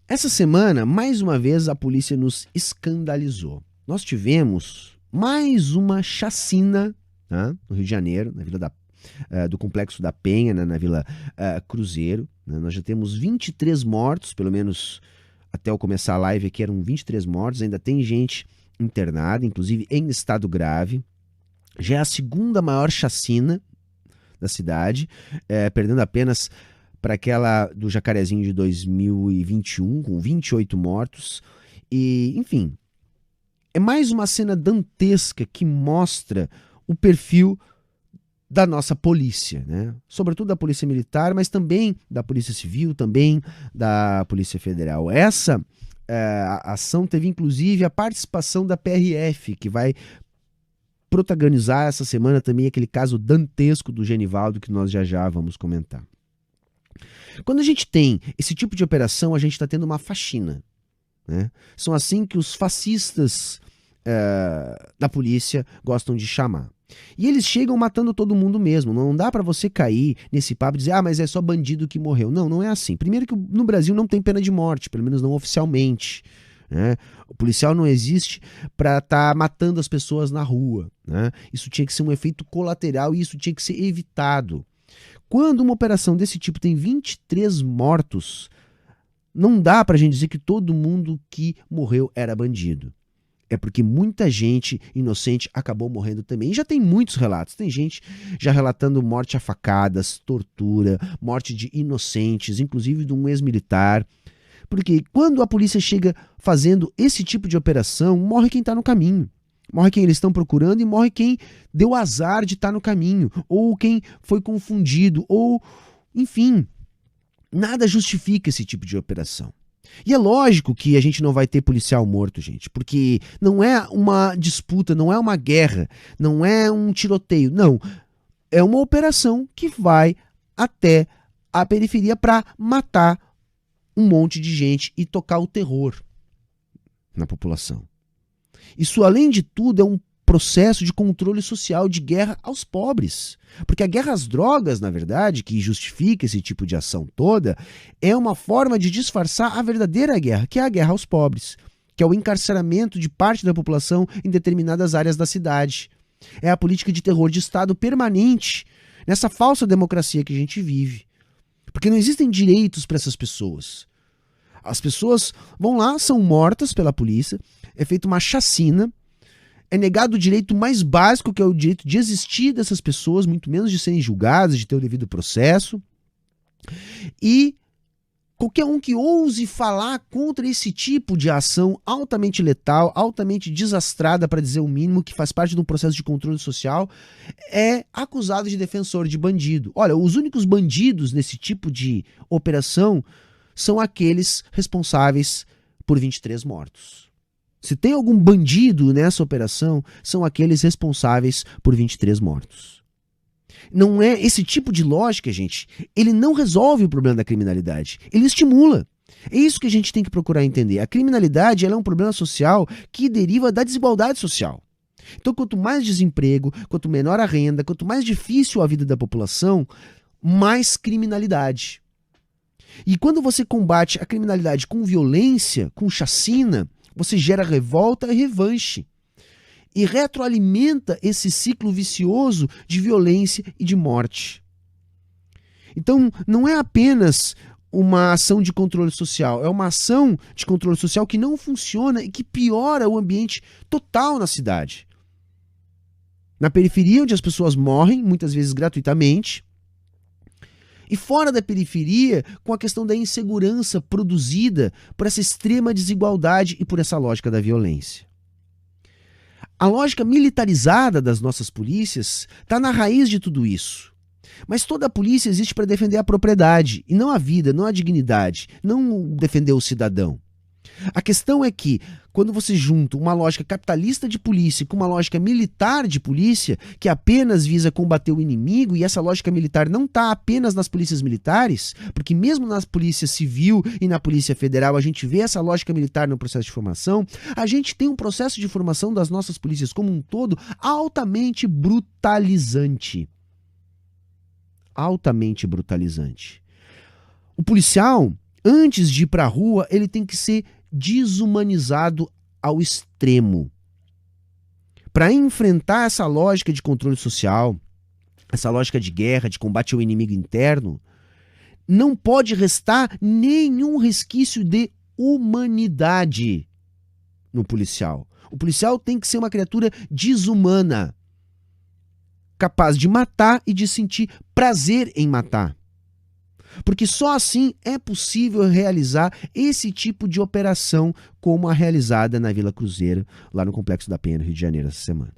Essa semana, mais uma vez, a polícia nos escandalizou. Nós tivemos mais uma chacina, tá, no Rio de Janeiro, na do Complexo da Penha, né, na Vila Cruzeiro. Né. Nós já temos 23 mortos, pelo menos até eu começar a live aqui eram 23 mortos. Ainda tem gente internada, inclusive em estado grave. Já é a segunda maior chacina da cidade, perdendo apenas para aquela do Jacarezinho de 2021, com 28 mortos. E, enfim, é mais uma cena dantesca que mostra o perfil da nossa polícia, né? Sobretudo da polícia militar, mas também da polícia civil, também da polícia federal. Essa ação teve inclusive a participação da PRF, que vai protagonizar essa semana também aquele caso dantesco do Genivaldo, que nós já vamos comentar. Quando a gente tem esse tipo de operação, a gente está tendo uma faxina, né? São assim que os fascistas da polícia gostam de chamar. E eles chegam matando todo mundo mesmo. Não dá para você cair nesse papo e dizer, mas é só bandido que morreu. Não, não é assim. Primeiro que no Brasil não tem pena de morte, pelo menos não oficialmente. Né? O policial não existe para estar matando as pessoas na rua. Né? Isso tinha que ser um efeito colateral e isso tinha que ser evitado. Quando uma operação desse tipo tem 23 mortos, não dá pra gente dizer que todo mundo que morreu era bandido. É porque muita gente inocente acabou morrendo também. E já tem muitos relatos. Tem gente já relatando morte a facadas, tortura, morte de inocentes, inclusive de um ex-militar. Porque quando a polícia chega fazendo esse tipo de operação, morre quem está no caminho. Morre quem eles estão procurando e morre quem deu azar de estar no caminho, ou quem foi confundido, ou, enfim, nada justifica esse tipo de operação. E é lógico que a gente não vai ter policial morto, gente, porque não é uma disputa, não é uma guerra, não é um tiroteio, não. É uma operação que vai até a periferia para matar um monte de gente e tocar o terror na população. Isso, além de tudo, é um processo de controle social, de guerra aos pobres. Porque a guerra às drogas, na verdade, que justifica esse tipo de ação toda, é uma forma de disfarçar a verdadeira guerra, que é a guerra aos pobres, que é o encarceramento de parte da população em determinadas áreas da cidade. É a política de terror de Estado permanente nessa falsa democracia que a gente vive. Porque não existem direitos para essas pessoas. As pessoas vão lá, são mortas pela polícia, é feita uma chacina, é negado o direito mais básico, que é o direito de existir dessas pessoas, muito menos de serem julgadas, de ter o devido processo. E qualquer um que ouse falar contra esse tipo de ação altamente letal, altamente desastrada, para dizer o mínimo, que faz parte de um processo de controle social, é acusado de defensor de bandido. Olha, os únicos bandidos nesse tipo de operação são aqueles responsáveis por 23 mortos. Se tem algum bandido nessa operação, são aqueles responsáveis por 23 mortos. Não é esse tipo de lógica, gente. Ele não resolve o problema da criminalidade. Ele estimula. É isso que a gente tem que procurar entender. A criminalidade, ela é um problema social que deriva da desigualdade social. Então, quanto mais desemprego, quanto menor a renda, quanto mais difícil a vida da população, mais criminalidade. E quando você combate a criminalidade com violência, com chacina, você gera revolta e revanche. E retroalimenta esse ciclo vicioso de violência e de morte. Então, não é apenas uma ação de controle social, é uma ação de controle social que não funciona e que piora o ambiente total na cidade. Na periferia, onde as pessoas morrem, muitas vezes gratuitamente, e fora da periferia, com a questão da insegurança produzida por essa extrema desigualdade e por essa lógica da violência. A lógica militarizada das nossas polícias está na raiz de tudo isso. Mas toda a polícia existe para defender a propriedade, e não a vida, não a dignidade, não defender o cidadão. A questão é que, quando você junta uma lógica capitalista de polícia com uma lógica militar de polícia, que apenas visa combater o inimigo, e essa lógica militar não está apenas nas polícias militares, porque mesmo na polícia civil e na polícia federal a gente vê essa lógica militar no processo de formação, a gente tem um processo de formação das nossas polícias como um todo altamente brutalizante. Altamente brutalizante. O policial, Antes de ir para a rua, ele tem que ser desumanizado ao extremo. Para enfrentar essa lógica de controle social, essa lógica de guerra, de combate ao inimigo interno, não pode restar nenhum resquício de humanidade no policial. O policial tem que ser uma criatura desumana, capaz de matar e de sentir prazer em matar. Porque só assim é possível realizar esse tipo de operação como a realizada na Vila Cruzeiro, lá no Complexo da Penha, no Rio de Janeiro, essa semana.